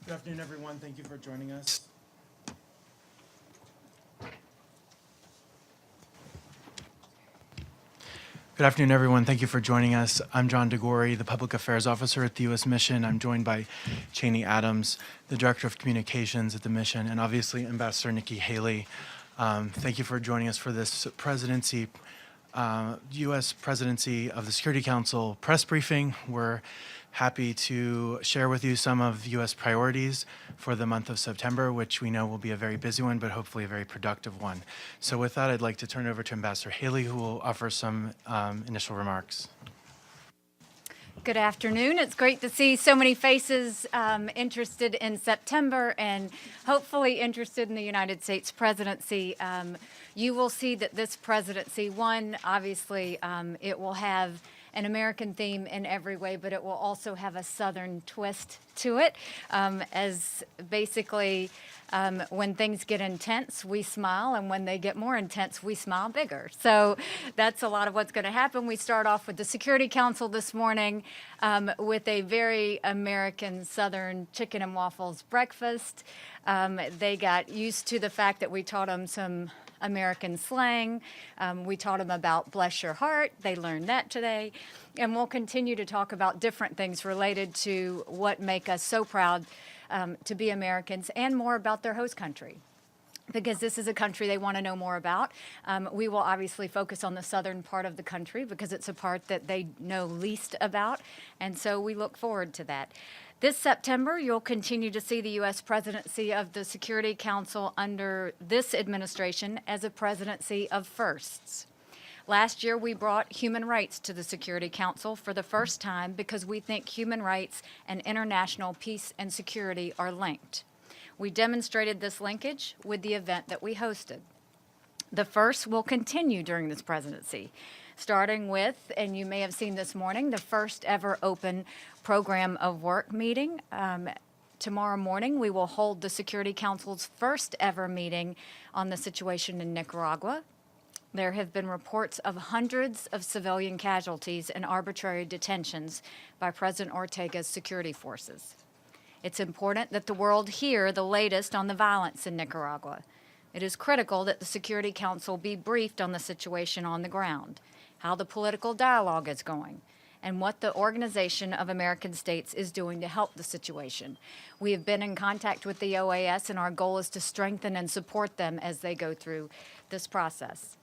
Good afternoon, everyone. Thank you for joining us. Good afternoon, everyone. Thank you for joining us. I'm John DeGore, the Public Affairs Officer at the U.S. Mission. I'm joined by Cheney Adams, the Director of Communications at the Mission, and obviously Ambassador Nikki Haley. Thank you for joining us for this presidency, U.S. Presidency of the Security Council press briefing. We're happy to share with you some of U.S. priorities for the month of September, which we know will be a very busy one, but hopefully a very productive one. So with that, I'd like to turn it over to Ambassador Haley, who will offer some initial remarks. Good afternoon. It's great to see so many faces interested in September and hopefully interested in the United States presidency. You will see that this presidency, obviously, it will have an American theme in every way, but it will also have a Southern twist to it. As basically, when things get intense, we smile, and when they get more intense, we smile bigger. So that's a lot of what's going to happen. We start off with the Security Council this morning with a very American Southern chicken and waffles breakfast. They got used to the fact that we taught them some American slang. We taught them about bless your heart. They learned that today. And we'll continue to talk about different things related to what make us so proud to be Americans and more about their host country, because this is a country they want to know more about. We will obviously focus on the southern part of the country because it's a part that they know least about, and so we look forward to that. This September, you'll continue to see the U.S. presidency of the Security Council under this administration as a presidency of firsts. Last year, we brought human rights to the Security Council for the first time because we think human rights and international peace and security are linked. We demonstrated this linkage with the event that we hosted. The first will continue during this presidency, starting with, and you may have seen this morning, the first ever open program of work meeting. Tomorrow morning, we will hold the Security Council's first ever meeting on the situation in Nicaragua. There have been reports of hundreds of civilian casualties and arbitrary detentions by President Ortega's security forces. It's important that the world hear the latest on the violence in Nicaragua. It is critical that the Security Council be briefed on the situation on the ground, how the political dialogue is going, and what the Organization of American States is doing to help the situation. We have been in contact with the OAS, and our goal is to strengthen and support them as they go through this process.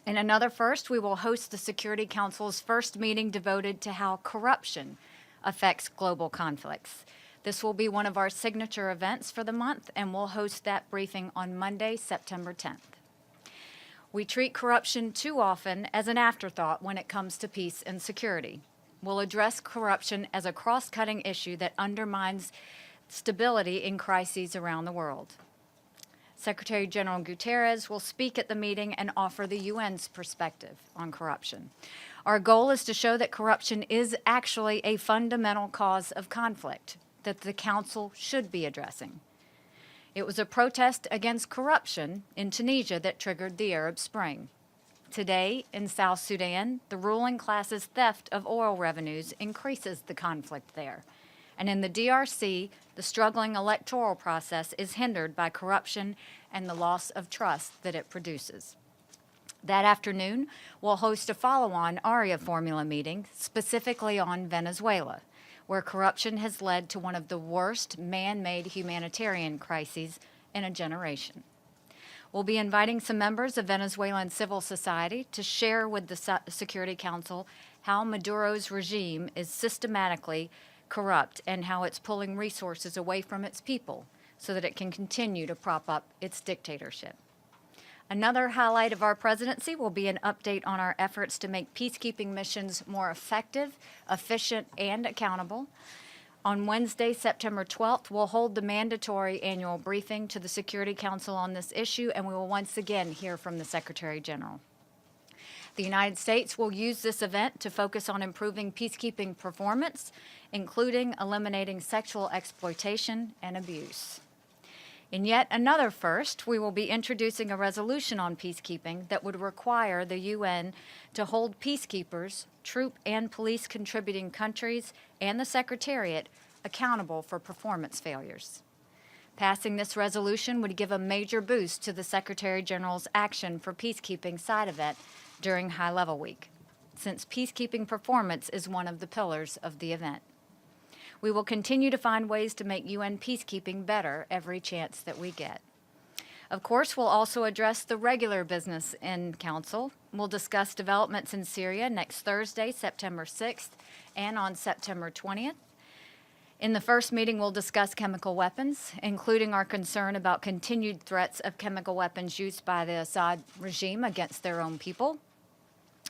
In another first, we will host the Security Council's first meeting devoted to how corruption affects global conflicts. This will be one of our signature events for the month, and we'll host that briefing on Monday, September 10th. We treat corruption too often as an afterthought when it comes to peace and security. We'll address corruption as a cross-cutting issue that undermines stability in crises around the world. Secretary General Guterres will speak at the meeting and offer the UN's perspective on corruption. Our goal is to show that corruption is actually a fundamental cause of conflict that the Council should be addressing. It was a protest against corruption in Tunisia that triggered the Arab Spring. Today, in South Sudan, the ruling class's theft of oil revenues increases the conflict there. And in the DRC, the struggling electoral process is hindered by corruption and the loss of trust that it produces. That afternoon, we'll host a follow-on ARIA formula meeting specifically on Venezuela, where corruption has led to one of the worst man-made humanitarian crises in a generation. We'll be inviting some members of Venezuelan civil society to share with the Security Council how Maduro's regime is systematically corrupt and how it's pulling resources away from its people so that it can continue to prop up its dictatorship. Another highlight of our presidency will be an update on our efforts to make peacekeeping missions more effective, efficient, and accountable. On Wednesday, September 12th, we'll hold the mandatory annual briefing to the Security Council on this issue, and we will once again hear from the Secretary General. The United States will use this event to focus on improving peacekeeping performance, including eliminating sexual exploitation and abuse. In yet another first, we will be introducing a resolution on peacekeeping that would require the UN to hold peacekeepers, troop and police contributing countries, and the Secretariat accountable for performance failures. Passing this resolution would give a major boost to the Secretary General's Action for Peacekeeping side event during High Level Week, since peacekeeping performance is one of the pillars of the event. We will continue to find ways to make UN peacekeeping better every chance that we get. Of course, we'll also address the regular business in Council. We'll discuss developments in Syria next Thursday, September 6th, and on September 20th. In the first meeting, we'll discuss chemical weapons, including our concern about continued threats of chemical weapons used by the Assad regime against their own people.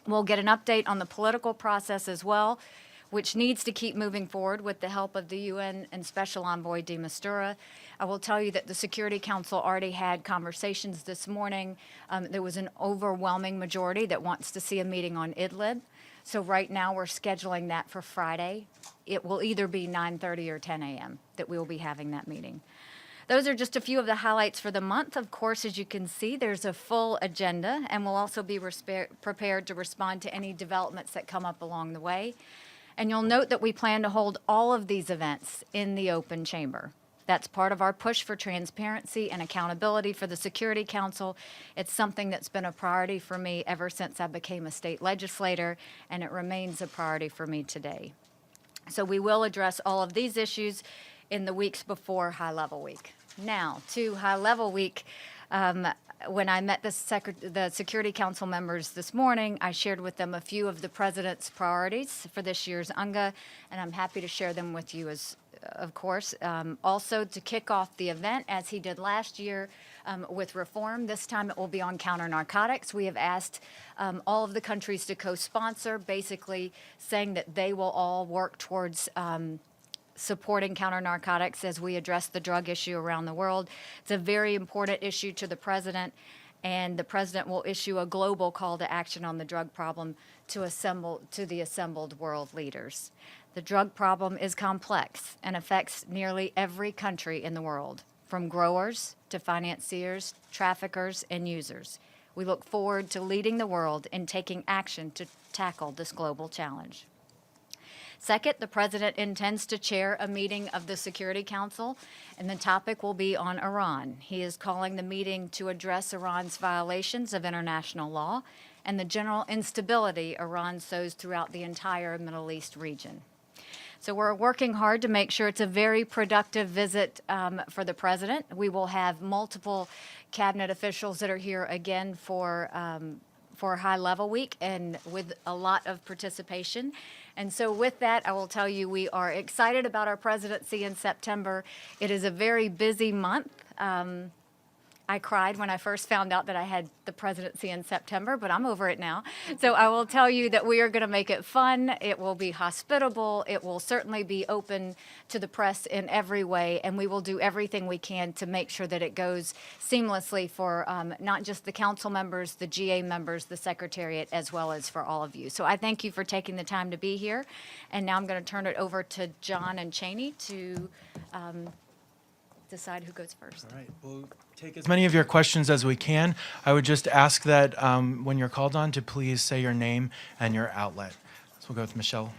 We'll get an update on the political process as well, which needs to keep moving forward with the help of the UN and Special Envoy de Mistura. I will tell you that the Security Council already had conversations this morning. There was an overwhelming majority that wants to see a meeting on Idlib. So right now we're scheduling that for Friday. It will either be 9:30 or 10 a.m. that we will be having that meeting. Those are just a few of the highlights for the month. Of course, as you can see, there's a full agenda, and we'll also be prepared to respond to any developments that come up along the way. And you'll note that we plan to hold all of these events in the open chamber. That's part of our push for transparency and accountability for the Security Council. It's something that's been a priority for me ever since I became a state legislator, and it remains a priority for me today. So we will address all of these issues in the weeks before High Level Week. Now, to High Level Week, when I met the Security Council members this morning, I shared with them a few of the President's priorities for this year's UNGA, and I'm happy to share them with you of course. Also, to kick off the event, as he did last year with reform, this time it will be on counter-narcotics. We have asked all of the countries to co-sponsor, basically saying that they will all work towards supporting counter-narcotics as we address the drug issue around the world. It's a very important issue to the President, and the President will issue a global call to action on the drug problem to the assembled world leaders. The drug problem is complex and affects nearly every country in the world, from growers to financiers, traffickers, and users. We look forward to leading the world in taking action to tackle this global challenge. Second, the President intends to chair a meeting of the Security Council, and the topic will be on Iran. He is calling the meeting to address Iran's violations of international law and the general instability Iran sows throughout the entire Middle East region. So we're working hard to make sure it's a very productive visit for the President. We will have multiple cabinet officials that are here again for High Level Week, and with a lot of participation. And so with that, I will tell you we are excited about our presidency in September. It is a very busy month. I cried when I first found out that I had the presidency in September, but I'm over it now. So I will tell you that we are going to make it fun. It will be hospitable. It will certainly be open to the press in every way, and we will do everything we can to make sure that it goes seamlessly for not just the council members, the GA members, the secretariat, as well as for all of you. So I thank you for taking the time to be here. And now I'm going to turn it over to John and Cheney to decide who goes first. All right, we'll take as many of your questions as we can. I would just ask that when you're called on to please say your name and your outlet. So we'll go with Michelle.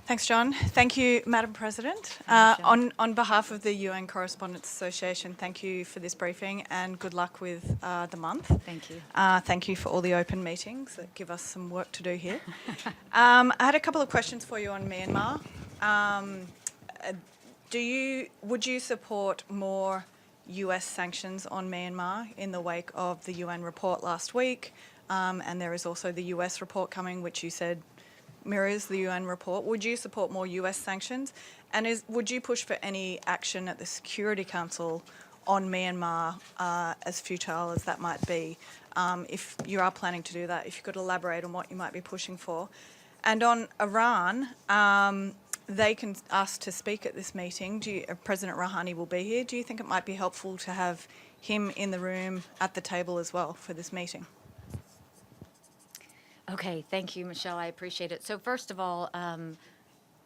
Thanks, John. Thank you, Madam President. On behalf of the UN Correspondents Association, thank you for this briefing and good luck with the month. Thank you. Thank you for all the open meetings that give us some work to do here. I had a couple of questions for you on Myanmar. Would you support more US sanctions on Myanmar in the wake of the UN report last week? And there is also the US report coming, which you said mirrors the UN report. Would you support more US sanctions? And would you push for any action at the Security Council on Myanmar, as futile as that might be? If you are planning to do that, if you could elaborate on what you might be pushing for. And on Iran, they can ask to speak at this meeting. President Rouhani will be here. Do you think it might be helpful to have him in the room at the table as well for this meeting? Okay, thank you, Michelle. I appreciate it. So first of all,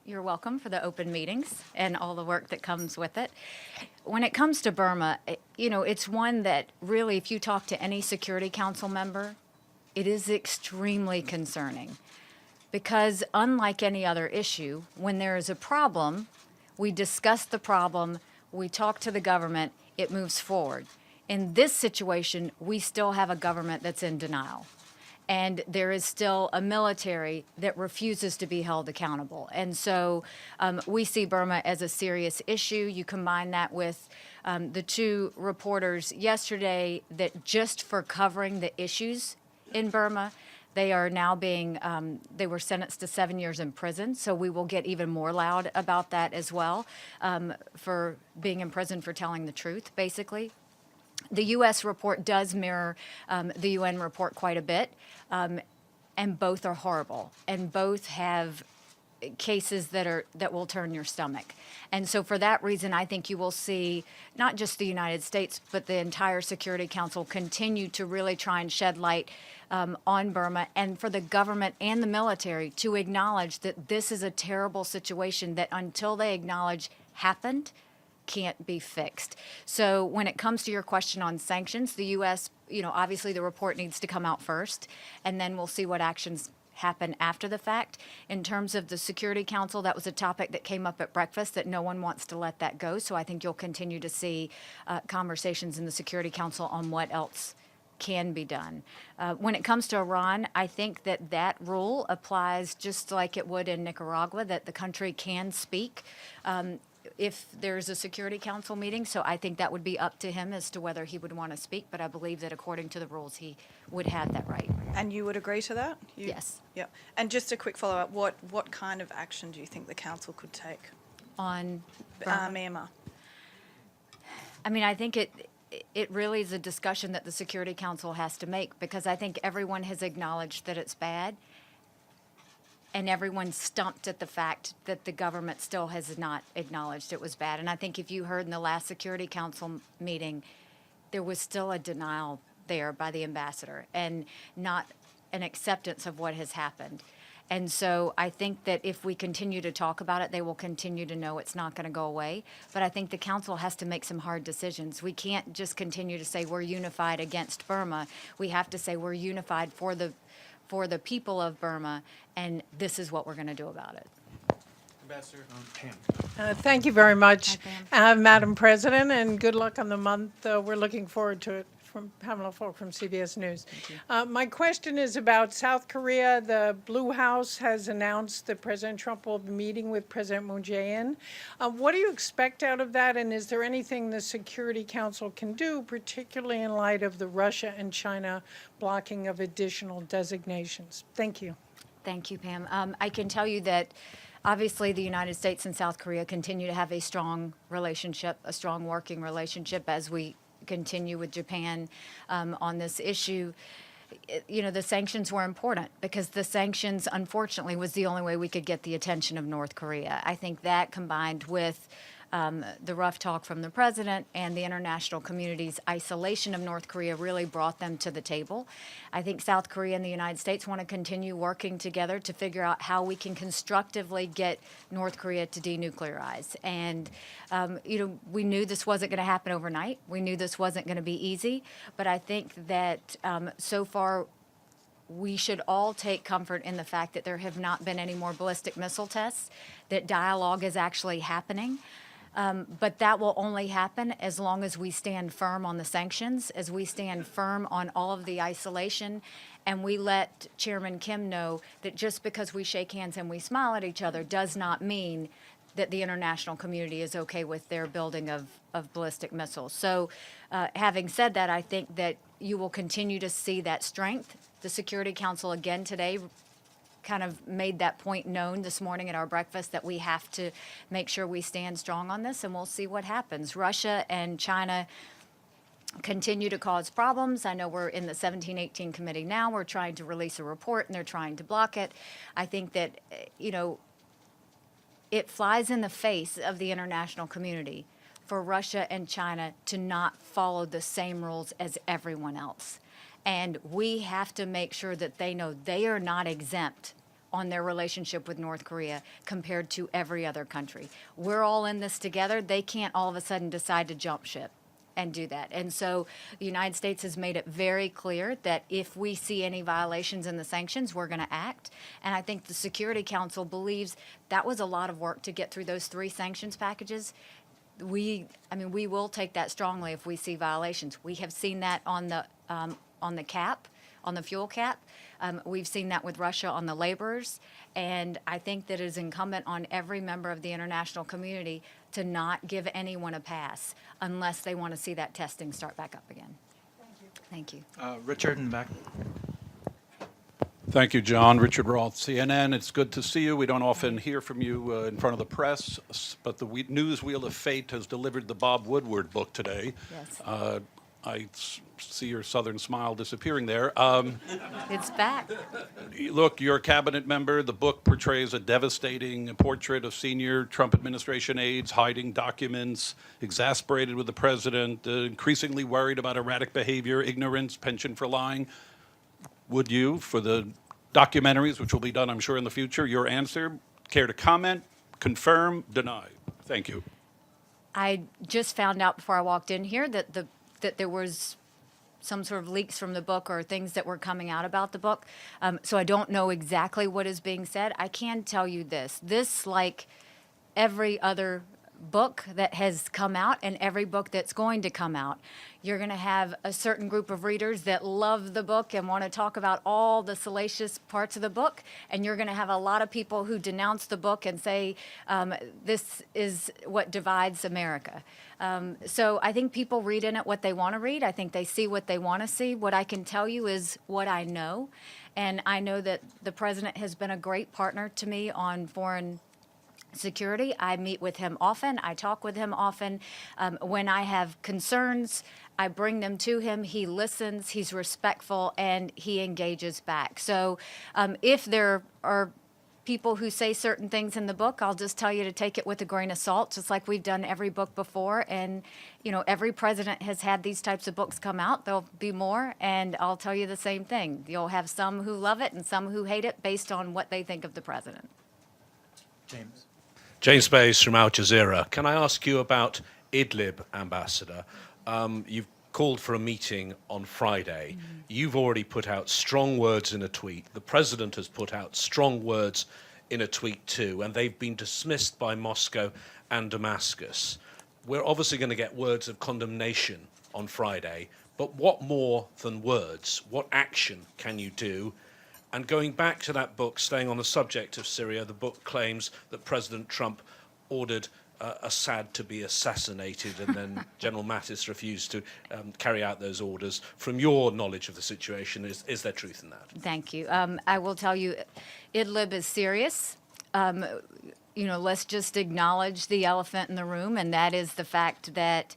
you're welcome for the open meetings and all the work that comes with it. When it comes to Burma, it's one that really, if you talk to any Security Council member, it is extremely concerning. Because unlike any other issue, when there is a problem, We discuss the problem, we talk to the government, it moves forward. In this situation, we still have a government that's in denial. And there is still a military that refuses to be held accountable. And so we see Burma as a serious issue. You combine that with the two reporters yesterday that just for covering the issues in Burma, they are now being, they were sentenced to 7 years in prison. So we will get even more loud about that as well, for being in prison for telling the truth, basically. The U.S. report does mirror the UN report quite a bit, and both are horrible, and both have cases that will turn your stomach. And so for that reason, I think you will see not just the United States, but the entire Security Council continue to really try and shed light on Burma, and for the government and the military to acknowledge that this is a terrible situation that until they acknowledge happened, can't be fixed. So when it comes to your question on sanctions, the U.S., obviously the report needs to come out first, and then we'll see what actions happen after the fact. In terms of the Security Council, that was a topic that came up at breakfast that no one wants to let that go. So I think you'll continue to see conversations in the Security Council on what else can be done. When it comes to Iran, I think that rule applies just like it would in Nicaragua, that the country can speak if there's a Security Council meeting. So I think that would be up to him as to whether he would want to speak, but I believe that according to the rules, he would have that right. And you would agree to that? Yes. Yeah. And just a quick follow-up, what kind of action do you think the council could take? On Myanmar. I mean, I think it really is a discussion that the Security Council has to make, because I think everyone has acknowledged that it's bad, and everyone's stumped at the fact that the government still has not acknowledged it was bad. And I think if you heard in the last Security Council meeting, there was still a denial there by the ambassador and not an acceptance of what has happened. And so I think that if we continue to talk about it, they will continue to know it's not going to go away. But I think the council has to make some hard decisions. We can't just continue to say we're unified against Burma. We have to say we're unified for the people of Burma, and this is what we're going to do about it. Ambassador Pam. Thank you very much, Hi, Madam President, and good luck on the month. We're looking forward to it. From Pamela Falk from CBS News. My question is about South Korea. The Blue House has announced that President Trump will be meeting with President Moon Jae-in. What do you expect out of that, and is there anything the Security Council can do, particularly in light of the Russia and China blocking of additional designations? Thank you. Thank you, Pam. I can tell you that obviously the United States and South Korea continue to have a strong relationship, a strong working relationship as we continue with Japan on this issue. The sanctions were important because the sanctions, unfortunately, was the only way we could get the attention of North Korea. I think that combined with the rough talk from the president and the international community's isolation of North Korea really brought them to the table. I think South Korea and the United States want to continue working together to figure out how we can constructively get North Korea to denuclearize. And, we knew this wasn't going to happen overnight. We knew this wasn't going to be easy. But I think that so far, we should all take comfort in the fact that there have not been any more ballistic missile tests, that dialogue is actually happening. But that will only happen as long as we stand firm on the sanctions, as we stand firm on all of the isolation, and we let Chairman Kim know that just because we shake hands and we smile at each other does not mean that the international community is okay with their building of ballistic missiles. So having said that, I think that you will continue to see that strength. The Security Council again today kind of made that point known this morning at our breakfast, that we have to make sure we stand strong on this, and we'll see what happens. Russia and China continue to cause problems. I know we're in the 1718 committee now. We're trying to release a report, and they're trying to block it. I think that, it flies in the face of the international community for Russia and China to not follow the same rules as everyone else. And we have to make sure that they know they are not exempt on their relationship with North Korea compared to every other country. We're all in this together. They can't all of a sudden decide to jump ship and do that. And so the United States has made it very clear that if we see any violations in the sanctions, we're going to act. And I think the Security Council believes that was a lot of work to get through those 3 sanctions packages. We will take that strongly if we see violations. We have seen that on the cap, on the fuel cap. We've seen that with Russia on the laborers. And I think that it is incumbent on every member of the international community to not give anyone a pass unless they want to see that testing start back up again. Thank you. Richard in the back. Thank you, John. Richard Roth, CNN. It's good to see you. We don't often hear from you in front of the press, but the News Wheel of Fate has delivered the Bob Woodward book today. Yes. I see your southern smile disappearing there. It's back. Look, you're a cabinet member. The book portrays a devastating portrait of senior Trump administration aides hiding documents, exasperated with the president, increasingly worried about erratic behavior, ignorance, penchant for lying. Would you, for the documentaries, which will be done, I'm sure, in the future, your answer, care to comment, confirm, deny? Thank you. I just found out before I walked in here that there was some sort of leaks from the book or things that were coming out about the book. So I don't know exactly what is being said. I can tell you this. This, like every other book that has come out and every book that's going to come out, you're going to have a certain group of readers that love the book and want to talk about all the salacious parts of the book, and you're going to have a lot of people who denounce the book and say this is what divides America. So I think people read in it what they want to read. I think they see what they want to see. What I can tell you is what I know, and I know that the president has been a great partner to me on foreign security. I meet with him often. I talk with him often. When I have concerns, I bring them to him. He listens, he's respectful, and he engages back. So if there are people who say certain things in the book, I'll just tell you to take it with a grain of salt, just like we've done every book before. And, you know, every president has had these types of books come out. There'll be more, and I'll tell you the same thing. You'll have some who love it and some who hate it based on what they think of the president. James. James Bays from Al Jazeera. Can I ask you about Idlib, Ambassador? You've called for a meeting on Friday. You've already put out strong words in a tweet. The president has put out strong words in a tweet too, and they've been dismissed by Moscow and Damascus. We're obviously going to get words of condemnation on Friday, but what more than words? What action can you do? And going back to that book, staying on the subject of Syria, the book claims that President Trump ordered Assad to be assassinated, and then General Mattis refused to carry out those orders. From your knowledge of the situation, is there truth in that? Thank you. I will tell you, Idlib is serious. You know, let's just acknowledge the elephant in the room, and that is the fact that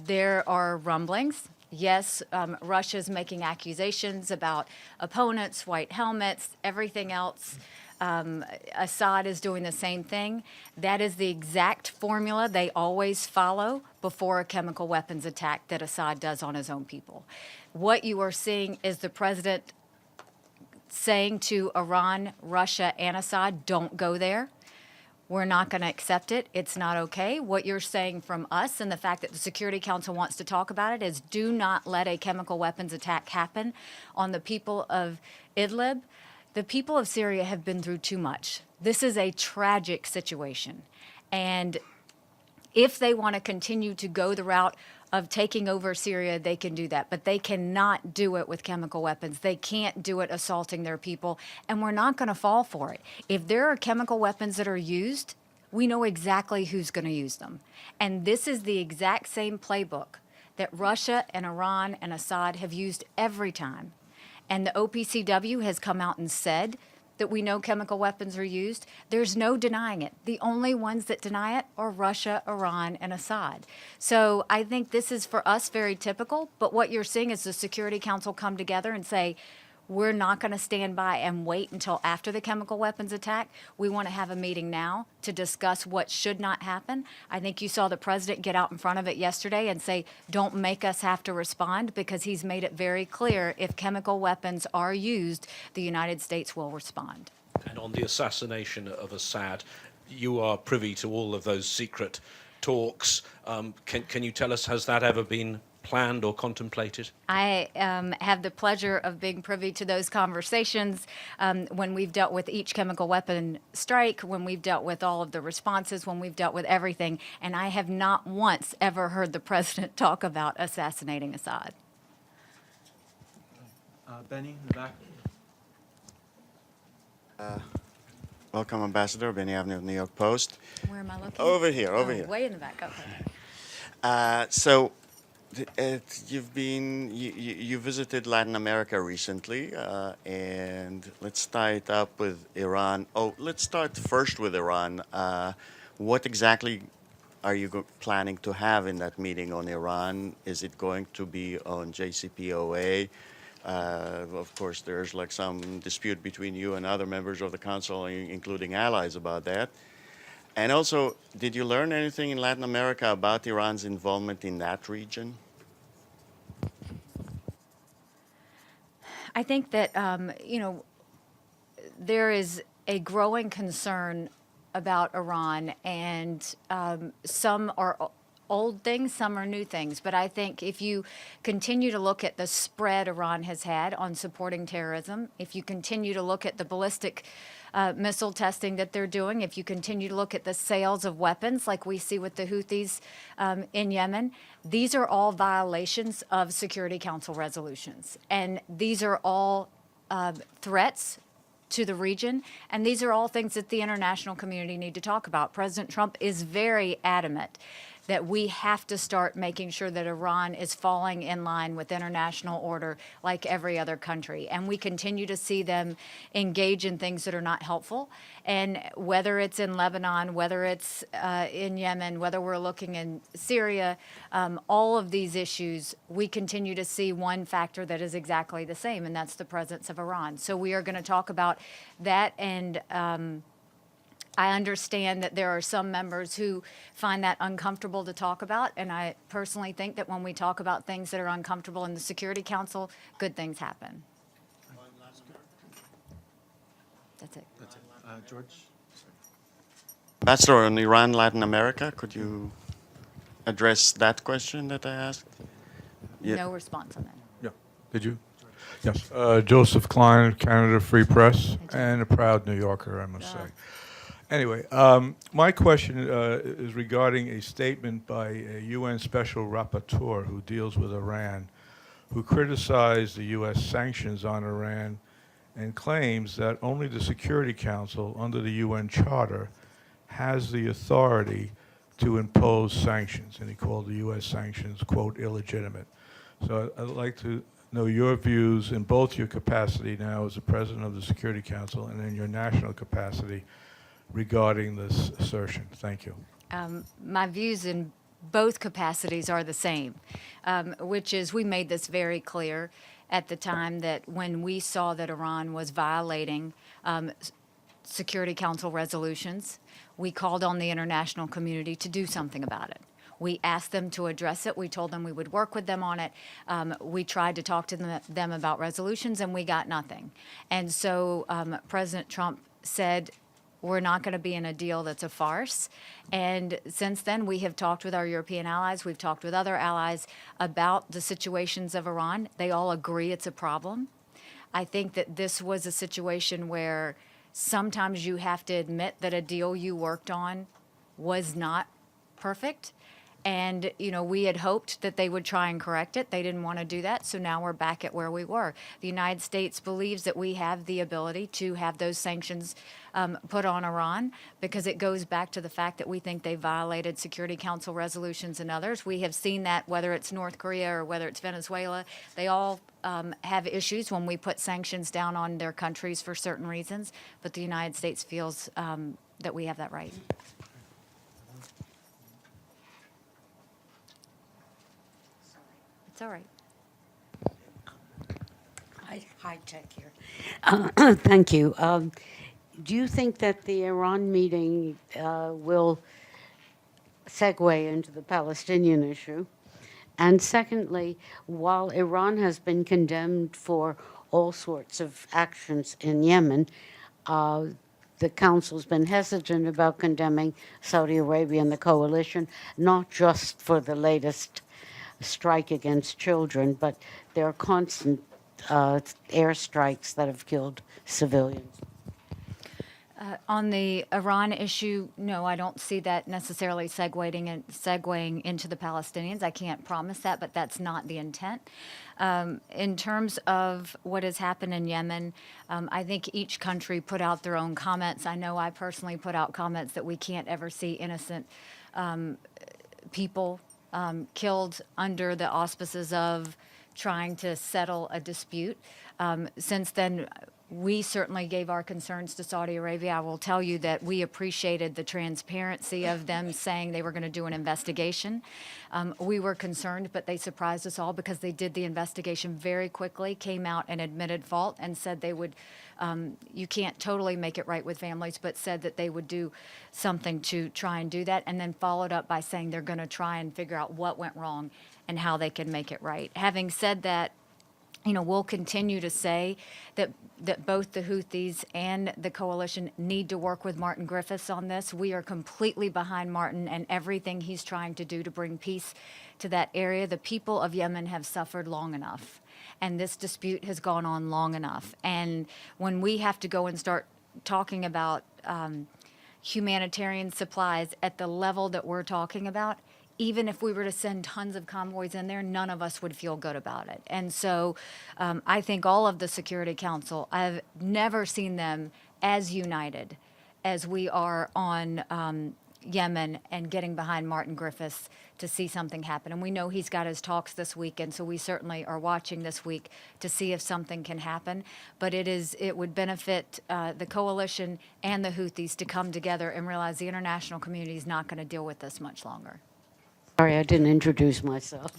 there are rumblings. Yes, Russia's making accusations about opponents, white helmets, everything else. Assad is doing the same thing. That is the exact formula they always follow before a chemical weapons attack that Assad does on his own people. What you are seeing is the president saying to Iran, Russia, and Assad, don't go there. We're not going to accept it. It's not okay. What you're saying from us and the fact that the Security Council wants to talk about it is do not let a chemical weapons attack happen on the people of Idlib. The people of Syria have been through too much. This is a tragic situation. And if they want to continue to go the route of taking over Syria, they can do that. But they cannot do it with chemical weapons. They can't do it assaulting their people. And we're not going to fall for it. If there are chemical weapons that are used, we know exactly who's going to use them. And this is the exact same playbook that Russia and Iran and Assad have used every time. And the OPCW has come out and said that we know chemical weapons are used. There's no denying it. The only ones that deny it are Russia, Iran, and Assad. So I think this is for us very typical, but what you're seeing is the Security Council come together and say, we're not going to stand by and wait until after the chemical weapons attack. We want to have a meeting now to discuss what should not happen. I think you saw the president get out in front of it yesterday and say, don't make us have to respond, because he's made it very clear if chemical weapons are used, the United States will respond. And on the assassination of Assad, you are privy to all of those secret talks. Can you tell us, has that ever been planned or contemplated? I have the pleasure of being privy to those conversations when we've dealt with each chemical weapon strike, when we've dealt with all of the responses, when we've dealt with everything, and I have not once ever heard the president talk about assassinating Assad. Benny, in the back. Welcome, Ambassador. Benny Avenue of New York Post. Where am I looking? Over here, over Oh, here. way in the back. Okay. So, you visited Latin America recently, and let's tie it up with Iran. Oh, let's start first with Iran. What exactly are you planning to have in that meeting on Iran? Is it going to be on JCPOA? Of course, there's like some dispute between you and other members of the council, including allies, about that. And also, did you learn anything in Latin America about Iran's involvement in that region? I think that, there is a growing concern about Iran, and some are old things, some are new things. But I think if you continue to look at the spread Iran has had on supporting terrorism, if you continue to look at the ballistic missile testing that they're doing, if you continue to look at the sales of weapons like we see with the Houthis in Yemen, these are all violations of Security Council resolutions. And these are all threats to the region, and these are all things that the international community need to talk about. President Trump is very adamant that we have to start making sure that Iran is falling in line with international order like every other country. And we continue to see them engage in things that are not helpful. And whether it's in Lebanon, whether it's in Yemen, whether we're looking in Syria, all of these issues, we continue to see one factor that is exactly the same, and that's the presence of Iran. So we are going to talk about that, and I understand that there are some members who find that uncomfortable to talk about, and I personally think that when we talk about things that are uncomfortable in the Security Council, good things happen. That's it. That's it. George? Ambassador, on Iran, Latin America, could you address that question that I asked? Yeah. No response on that. Yeah. Did you? Yes. Joseph Klein, Canada Free Press, and a proud New Yorker, I must say. Anyway, my question is regarding a statement by a UN Special Rapporteur who deals with Iran, who criticized the U.S. sanctions on Iran and claims that only the Security Council, under the UN Charter, has the authority to impose sanctions. And he called the U.S. sanctions, quote, illegitimate. So I'd like to know your views in both your capacity now as the President of the Security Council and in your national capacity regarding this assertion. Thank you. My views in both capacities are the same, which is we made this very clear at the time that when we saw that Iran was violating Security Council resolutions, we called on the international community to do something about it. We asked them to address it. We told them we would work with them on it. We tried to talk to them about resolutions, and we got nothing. And so President Trump said, we're not going to be in a deal that's a farce. And since then, we have talked with our European allies. We've talked with other allies about the situations of Iran. They all agree it's a problem. I think that this was a situation where sometimes you have to admit that a deal you worked on was not perfect. And, we had hoped that they would try and correct it. They didn't want to do that, so now we're back at where we were. The United States believes that we have the ability to have those sanctions put on Iran because it goes back to the fact that we think they violated Security Council resolutions and others. We have seen that whether it's North Korea or whether it's Venezuela, they all have issues when we put sanctions down on their countries for certain reasons, but the United States feels that we have that right. It's all right. High tech here. Thank you. Do you think that the Iran meeting will segue into the Palestinian issue? And secondly, while Iran has been condemned for all sorts of actions in Yemen, the Council's been hesitant about condemning Saudi Arabia and the coalition, not just for the latest strike against children, but there are constant airstrikes that have killed civilians. On the Iran issue, no, I don't see that necessarily segueing into the Palestinians. I can't promise that, but that's not the intent. In terms of what has happened in Yemen, I think each country put out their own comments. I know I personally put out comments that we can't ever see innocent people killed under the auspices of trying to settle a dispute. Since then, we certainly gave our concerns to Saudi Arabia. I will tell you that we appreciated the transparency of them saying they were going to do an investigation. We were concerned, but they surprised us all because they did the investigation very quickly, came out and admitted fault and said they would, you can't totally make it right with families, but said that they would do something to try and do that, and then followed up by saying they're going to try and figure out what went wrong and how they can make it right. Having said that, you know, we'll continue to say that both the Houthis and the coalition need to work with Martin Griffiths on this. We are completely behind Martin and everything he's trying to do to bring peace to that area. The people of Yemen have suffered long enough, and this dispute has gone on long enough. And when we have to go and start talking about humanitarian supplies at the level that we're talking about, even if we were to send tons of convoys in there, none of us would feel good about it. And so I think all of the Security Council, I've never seen them as united as we are on Yemen and getting behind Martin Griffiths to see something happen. And we know he's got his talks this week, and so we certainly are watching this week to see if something can happen. But it would benefit the coalition and the Houthis to come together and realize the international community is not going to deal with this much longer. Sorry, I didn't introduce myself.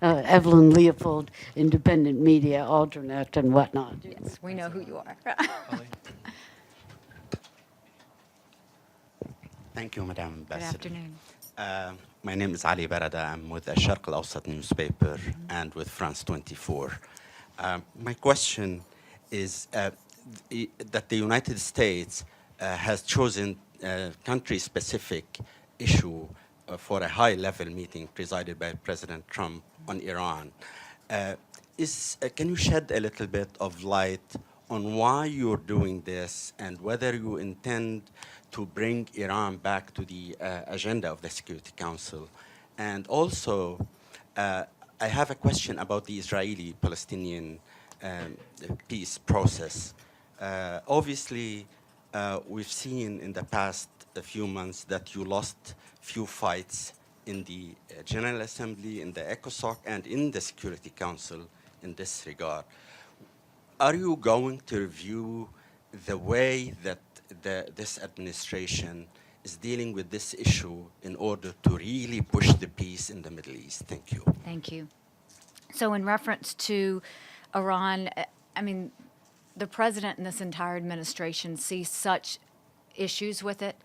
Evelyn Leopold, independent media alternate and whatnot. Yes, we know who you are. Thank you, Madam Good Ambassador. afternoon. My name is Ali Barada. I'm with the Sharq al-Awsat newspaper and with France 24. My question is that the United States has chosen a country-specific issue for a high-level meeting presided by President Trump on Iran. Can you shed a little bit of light on why you're doing this and whether you intend to bring Iran back to the agenda of the Security Council? And also, I have a question about the Israeli-Palestinian peace process. Obviously, we've seen in the past few months that you lost few fights in the General Assembly, in the ECOSOC, and in the Security Council in this regard. Are you going to review the way that this administration is dealing with this issue in order to really push the peace in the Middle East? Thank you. Thank you. So in reference to Iran, I mean, the president and this entire administration see such issues with it.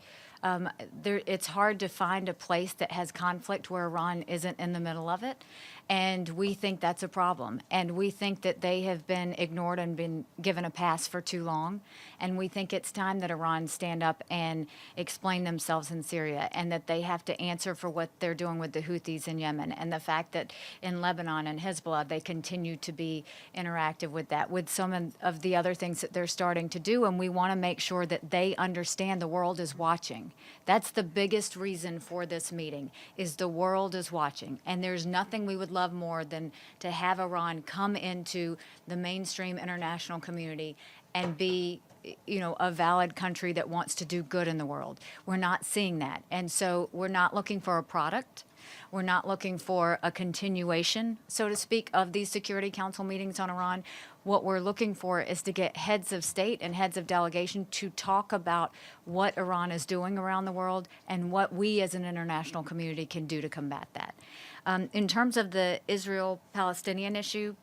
It's hard to find a place that has conflict where Iran isn't in the middle of it. And we think that's a problem. And we think that they have been ignored and been given a pass for too long. And we think it's time that Iran stand up and explain themselves in Syria, and that they have to answer for what they're doing with the Houthis in Yemen, and the fact that in Lebanon and Hezbollah, they continue to be interactive with that, with some of the other things that they're starting to do. And we want to make sure that they understand the world is watching. That's the biggest reason for this meeting, is the world is watching. And there's nothing we would love more than to have Iran come into the mainstream international community and be, you know, a valid country that wants to do good in the world. We're not seeing that. And so we're not looking for a product. We're not looking for a continuation, so to speak, of these Security Council meetings on Iran. What we're looking for is to get heads of state and heads of delegation to talk about what Iran is doing around the world and what we as an international community can do to combat that. In terms of the Israel-Palestinian issue,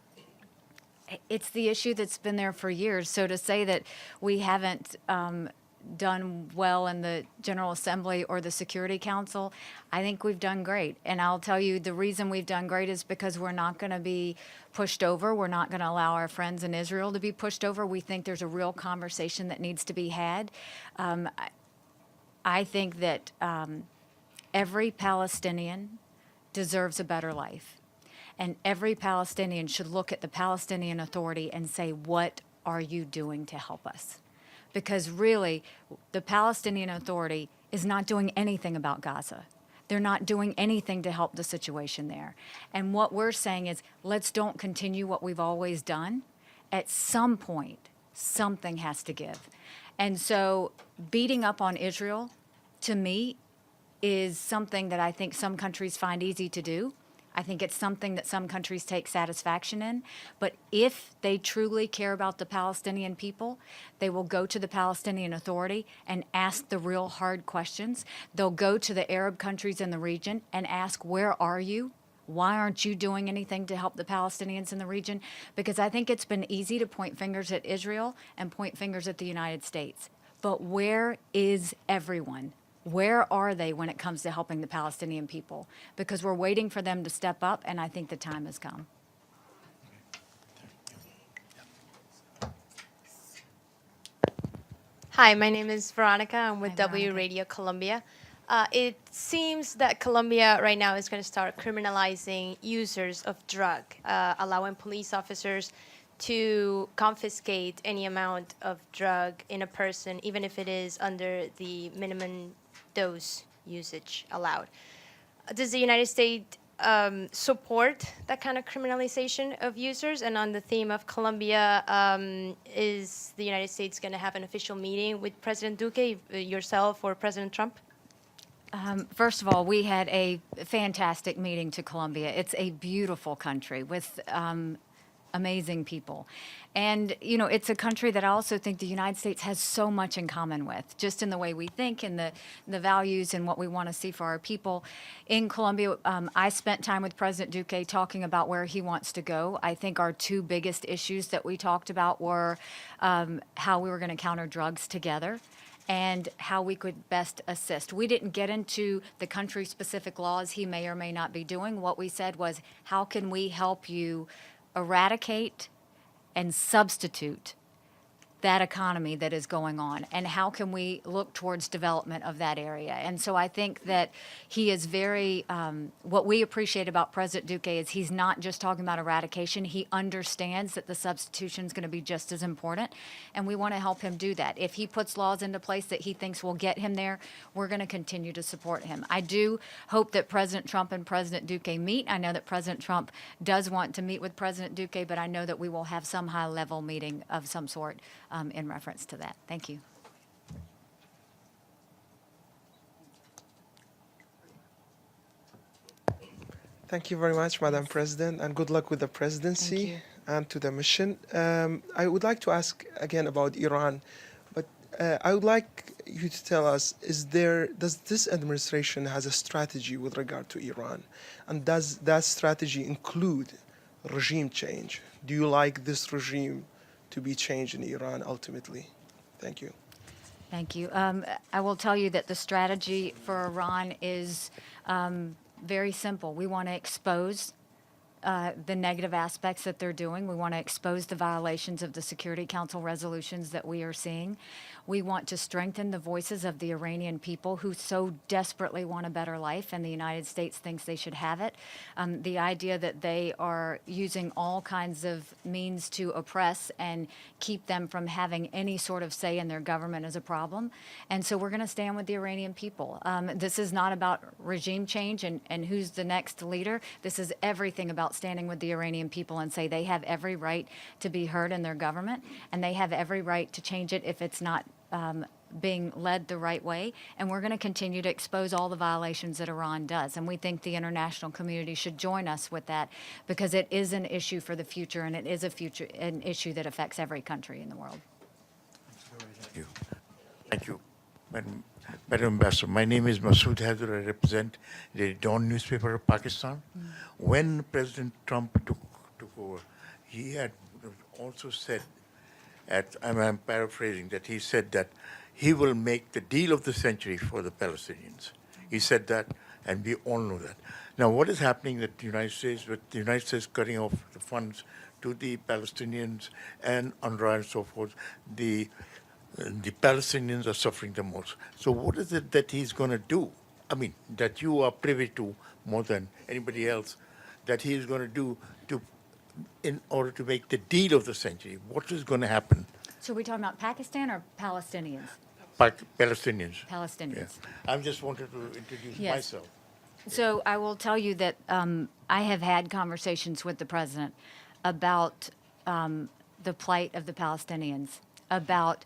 it's the issue that's been there for years. So to say that we haven't done well in the General Assembly or the Security Council, I think we've done great. And I'll tell you, the reason we've done great is because we're not going to be pushed over. We're not going to allow our friends in Israel to be pushed over. We think there's a real conversation that needs to be had. I think that every Palestinian deserves a better life. And every Palestinian should look at the Palestinian Authority and say, what are you doing to help us? Because really, the Palestinian Authority is not doing anything about Gaza. They're not doing anything to help the situation there. And what we're saying is, let's don't continue what we've always done. At some point, something has to give. And so beating up on Israel, to me, is something that I think some countries find easy to do. I think it's something that some countries take satisfaction in. But if they truly care about the Palestinian people, they will go to the Palestinian Authority and ask the real hard questions. They'll go to the Arab countries in the region and ask, where are you? Why aren't you doing anything to help the Palestinians in the region? Because I think it's been easy to point fingers at Israel and point fingers at the United States. But where is everyone? Where are they when it comes to helping the Palestinian people? Because we're waiting for them to step up, and I think the time has come. Hi, my name is Veronica. I'm with Hi, W Veronica. Radio Colombia. It seems that Colombia right now is going to start criminalizing users of drug, allowing police officers to confiscate any amount of drug in a person, even if it is under the minimum dose usage allowed. Does the United States support that kind of criminalization of users? And on the theme of Colombia, is the United States going to have an official meeting with President Duque, yourself, or President Trump? First of all, we had a fantastic meeting to Colombia. It's a beautiful country with amazing people. And, you know, it's a country that I also think the United States has so much in common with, just in the way we think and the values and what we want to see for our people. In Colombia, I spent time with President Duque talking about where he wants to go. I think our two biggest issues that we talked about were how we were going to counter drugs together and how we could best assist. We didn't get into the country-specific laws he may or may not be doing. What we said was, how can we help you eradicate and substitute that economy that is going on, and how can we look towards development of that area? And so I think that he is very, what we appreciate about President Duque is he's not just talking about eradication. He understands that the substitution is going to be just as important, and we want to help him do that. If he puts laws into place that he thinks will get him there, we're going to continue to support him. I do hope that President Trump and President Duque meet. I know that President Trump does want to meet with President Duque, but I know that we will have some high-level meeting of some sort in reference to that. Thank you. Thank you very much, Madam President, and good luck with the presidency and to the mission. I would like to ask again about Iran, but I would like you to tell us, does this administration has a strategy with regard to Iran? And does that strategy include regime change? Do you like this regime to be changed in Iran ultimately? Thank you. Thank you. I will tell you that the strategy for Iran is very simple. We want to expose the negative aspects that they're doing. We want to expose the violations of the Security Council resolutions that we are seeing. We want to strengthen the voices of the Iranian people who so desperately want a better life, and the United States thinks they should have it. The idea that they are using all kinds of means to oppress and keep them from having any sort of say in their government is a problem. And so we're going to stand with the Iranian people. This is not about regime change and who's the next leader. This is everything about standing with the Iranian people and say they have every right to be heard in their government, and they have every right to change it if it's not being led the right way. And we're going to continue to expose all the violations that Iran does. And we think the international community should join us with that, because it is an issue for the future, and it is an issue that affects every country in the world. Thank you. Thank you. Madam Ambassador, my name is Masood Haider. I represent the Dawn newspaper of Pakistan. When President Trump took over, he had also said, I'm paraphrasing, that he said that he will make the deal of the century for the Palestinians. He said that, and we all know that. Now, what is happening that the United States, with the United States cutting off the funds to the Palestinians and UNRWA and so forth, the Palestinians are suffering the most. So what is it that he's going to do? I mean, that you are privy to more than anybody else, that he is going to do in order to make the deal of the century? What is going to happen? So are we talking about Pakistan or Palestinians? Palestinians. Palestinians. I just wanted to introduce Yes. myself. So I will tell you that I have had conversations with the president about the plight of the Palestinians, about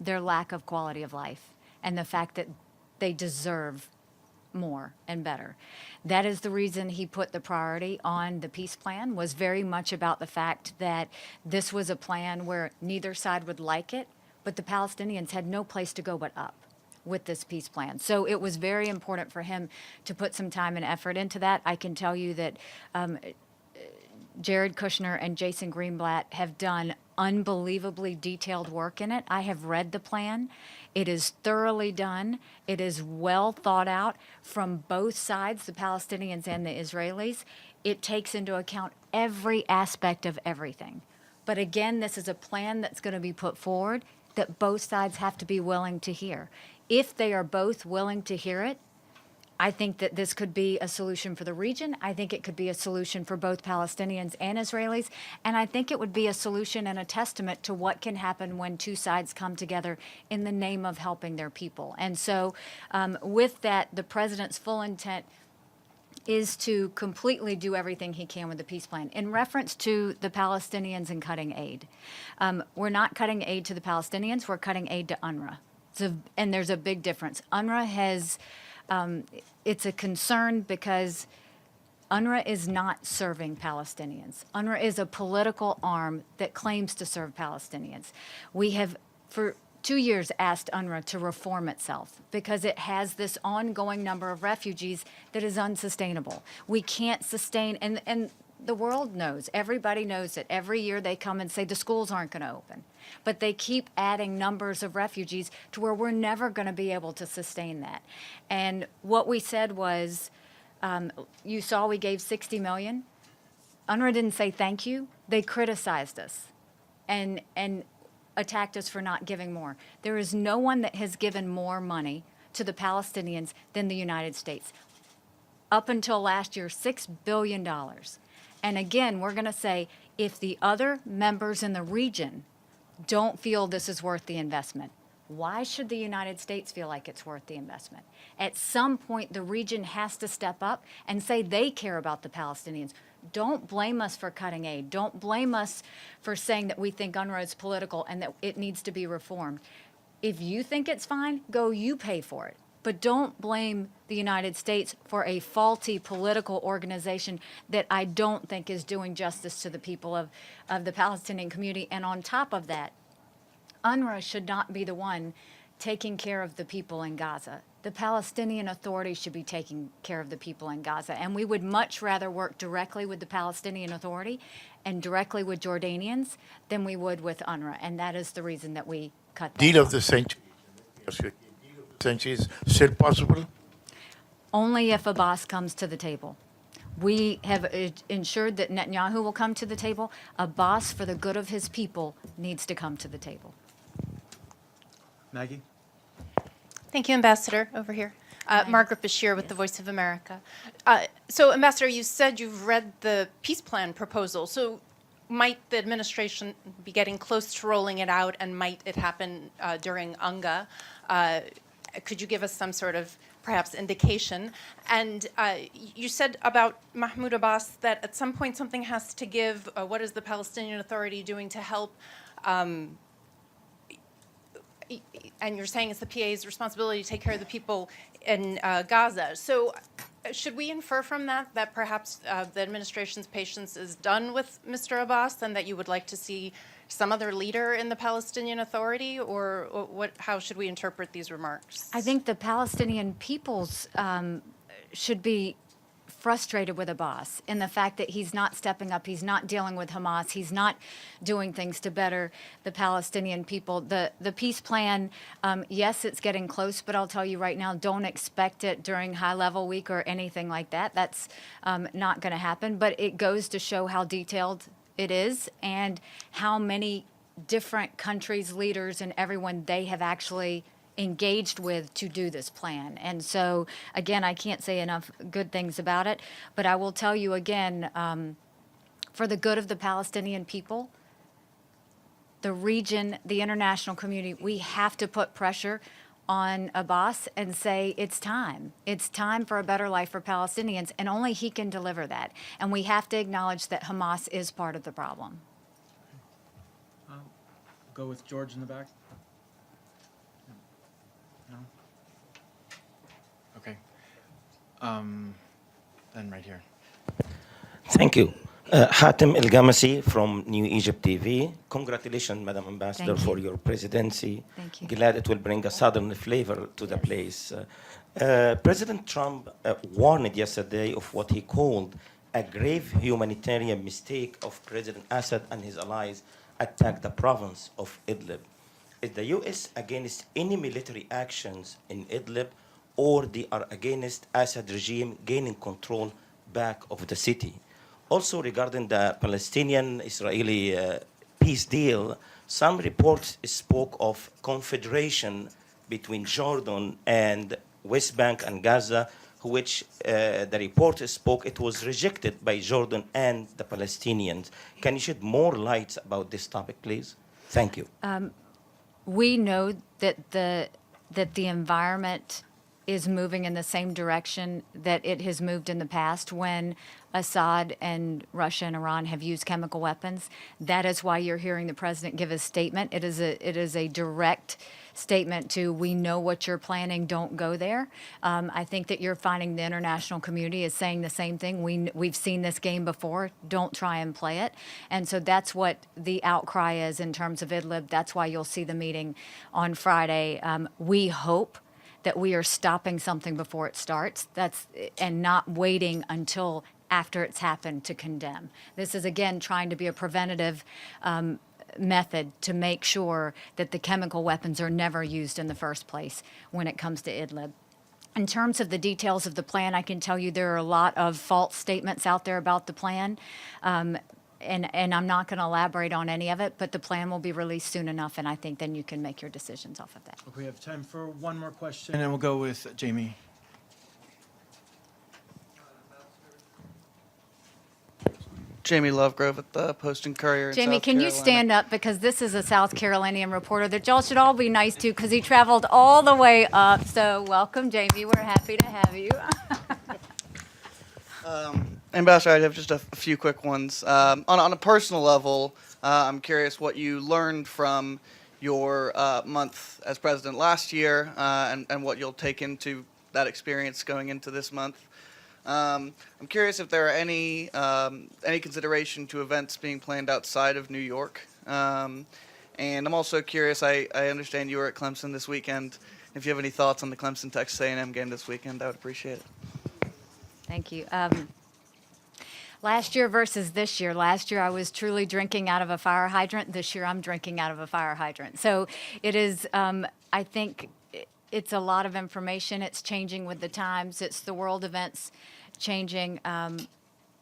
their lack of quality of life, and the fact that they deserve more and better. That is the reason he put the priority on the peace plan, was very much about the fact that this was a plan where neither side would like it, but the Palestinians had no place to go but up with this peace plan. So it was very important for him to put some time and effort into that. I can tell you that Jared Kushner and Jason Greenblatt have done unbelievably detailed work in it. I have read the plan. It is thoroughly done. It is well thought out from both sides, the Palestinians and the Israelis. It takes into account every aspect of everything. But again, this is a plan that's going to be put forward that both sides have to be willing to hear. If they are both willing to hear it, I think that this could be a solution for the region. I think it could be a solution for both Palestinians and Israelis. And I think it would be a solution and a testament to what can happen when two sides come together in the name of helping their people. And so with that, the president's full intent is to completely do everything he can with the peace plan. In reference to the Palestinians and cutting aid, we're not cutting aid to the Palestinians, we're cutting aid to UNRWA. And there's a big difference. UNRWA has... it's a concern because UNRWA is not serving Palestinians. UNRWA is a political arm that claims to serve Palestinians. We have, for 2 years, asked UNRWA to reform itself because it has this ongoing number of refugees that is unsustainable. We can't sustain, and the world knows, everybody knows that every year they come and say the schools aren't going to open. But they keep adding numbers of refugees to where we're never going to be able to sustain that. And what we said was, you saw we gave $60 million. UNRWA didn't say thank you. They criticized us and attacked us for not giving more. There is no one that has given more money to the Palestinians than the United States. Up until last year, $6 billion. And again, we're going to say, if the other members in the region don't feel this is worth the investment, why should the United States feel like it's worth the investment? At some point, the region has to step up and say they care about the Palestinians. Don't blame us for cutting aid. Don't blame us for saying that we think UNRWA is political and that it needs to be reformed. If you think it's fine, go you pay for it. But don't blame the United States for a faulty political organization that I don't think is doing justice to the people of the Palestinian community. And on top of that, UNRWA should not be the one taking care of the people in Gaza. The Palestinian Authority should be taking care of the people in Gaza. And we would much rather work directly with the Palestinian Authority and directly with Jordanians than we would with UNRWA. And that is the reason that we cut that Deal of off. the century. Century is still possible? Only if Abbas comes to the table. We have ensured that Netanyahu will come to the table. Abbas, for the good of his people, needs to come to the table. Maggie? Thank you, Ambassador. Over here. Margaret Bashir with the Voice of America. So, Ambassador, you said you've read the peace plan proposal. So might the administration be getting close to rolling it out, and might it happen during UNGA? Could you give us some sort of perhaps indication? And you said about Mahmoud Abbas that at some point something has to give. What is the Palestinian Authority doing to help? And you're saying it's the PA's responsibility to take care of the people in Gaza. So should we infer from that perhaps the administration's patience is done with Mr. Abbas and that you would like to see some other leader in the Palestinian Authority, or what? How should we interpret these remarks? I think the Palestinian peoples should be frustrated with Abbas in the fact that he's not stepping up, he's not dealing with Hamas, he's not doing things to better the Palestinian people. The peace plan, yes, it's getting close, but I'll tell you right now, don't expect it during high-level week or anything like that. That's not going to happen, but it goes to show how detailed it is and how many different countries, leaders, and everyone they have actually engaged with to do this plan. And so, again, I can't say enough good things about it, but I will tell you again, for the good of the Palestinian people, the region, the international community, we have to put pressure on Abbas and say it's time. It's time for a better life for Palestinians, and only he can deliver that. And we have to acknowledge that Hamas is part of the problem. Go with George in the back. No? Okay. Then right here. Thank you. Hatem El Gamasi from New Egypt TV. Congratulations, Madam Ambassador, Thank you. for your presidency. Thank you. Glad it will bring a southern flavor to the place. President Trump warned yesterday of what he called a grave humanitarian mistake of President Assad and his allies attack the province of Idlib. Is the U.S. against any military actions in Idlib, or they are against Assad regime gaining control back of the city? Also, regarding the Palestinian-Israeli peace deal, some reports spoke of confederation between Jordan and West Bank and Gaza, which the report spoke, it was rejected by Jordan and the Palestinians. Can you shed more light about this topic, please? Thank you. We know that the environment is moving in the same direction that it has moved in the past when Assad and Russia and Iran have used chemical weapons. That is why you're hearing the president give a statement. It is a direct statement to, we know what you're planning, don't go there. I think that you're finding the international community is saying the same thing. We've seen this game before, don't try and play it. And so that's what the outcry is in terms of Idlib. That's why you'll see the meeting on Friday. We hope that we are stopping something before it starts, and not waiting until after it's happened to condemn. This is, again, trying to be a preventative method to make sure that the chemical weapons are never used in the first place when it comes to Idlib. In terms of the details of the plan, I can tell you there are a lot of false statements out there about the plan. And I'm not going to elaborate on any of it, but the plan will be released soon enough, and I think then you can make your decisions off of that. Okay, we have time for one more question, and then we'll go with Jamie. Jamie Lovegrove at the Post and Courier in Jamie, South can you Carolina. stand up? Because this is a South Carolinian reporter that y'all should all be nice to, because he traveled all the way up. So welcome, Jamie. We're happy to have you. Ambassador, I have just a few quick ones. On a personal level, I'm curious what you learned from your month as president last year, and what you'll take into that experience going into this month. I'm curious if there are any consideration to events being planned outside of New York. And I'm also curious, I understand you were at Clemson this weekend. If you have any thoughts on the Clemson-Texas A&M game this weekend, I would appreciate it. Thank you. Last year versus this year. Last year I was truly drinking out of a fire hydrant. This year I'm drinking out of a fire hydrant. So it is, I think it's a lot of information. It's changing with the times. It's the world events changing.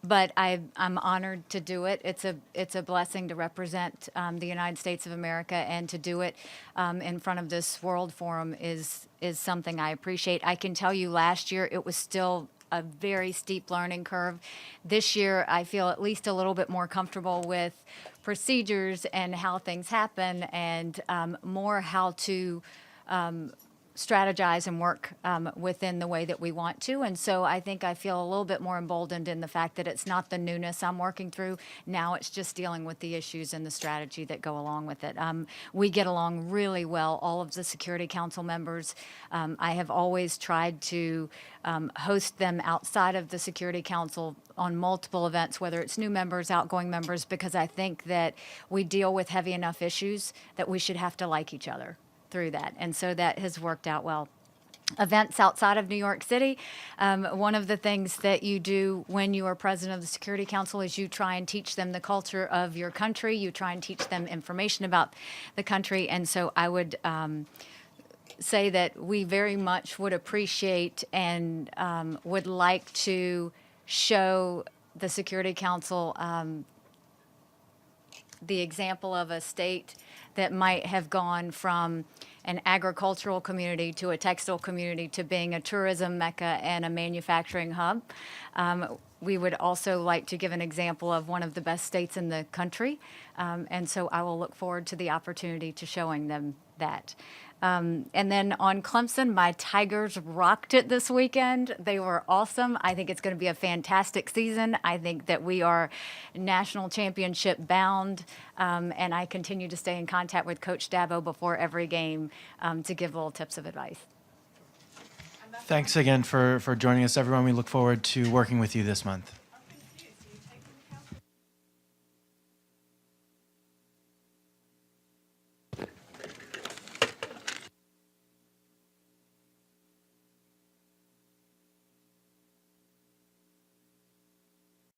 But I'm honored to do it. It's a blessing to represent the United States of America, and to do it in front of this World Forum is something I appreciate. I can tell you last year it was still a very steep learning curve. This year, I feel at least a little bit more comfortable with procedures and how things happen, and more how to strategize and work within the way that we want to. And so I think I feel a little bit more emboldened in the fact that it's not the newness I'm working through. Now it's just dealing with the issues and the strategy that go along with it. We get along really well, all of the Security Council members. I have always tried to host them outside of the Security Council on multiple events, whether it's new members, outgoing members, because I think that we deal with heavy enough issues that we should have to like each other through that. And so that has worked out well. events outside of New York City. One of the things that you do when you are president of the Security Council is you try and teach them the culture of your country. You try and teach them information about the country. And so I would say that we very much would appreciate and would like to show the Security Council the example of a state that might have gone from an agricultural community to a textile community to being a tourism mecca and a manufacturing hub. We would also like to give an example of one of the best states in the country, and so I will look forward to the opportunity to showing them that. And then on Clemson, my Tigers rocked it this weekend. They were awesome. I think it's going to be a fantastic season. I think that we are national championship bound, and I continue to stay in contact with Coach Dabo before every game to give little tips of advice. Thanks again for joining us, everyone. We look forward to working with you this month.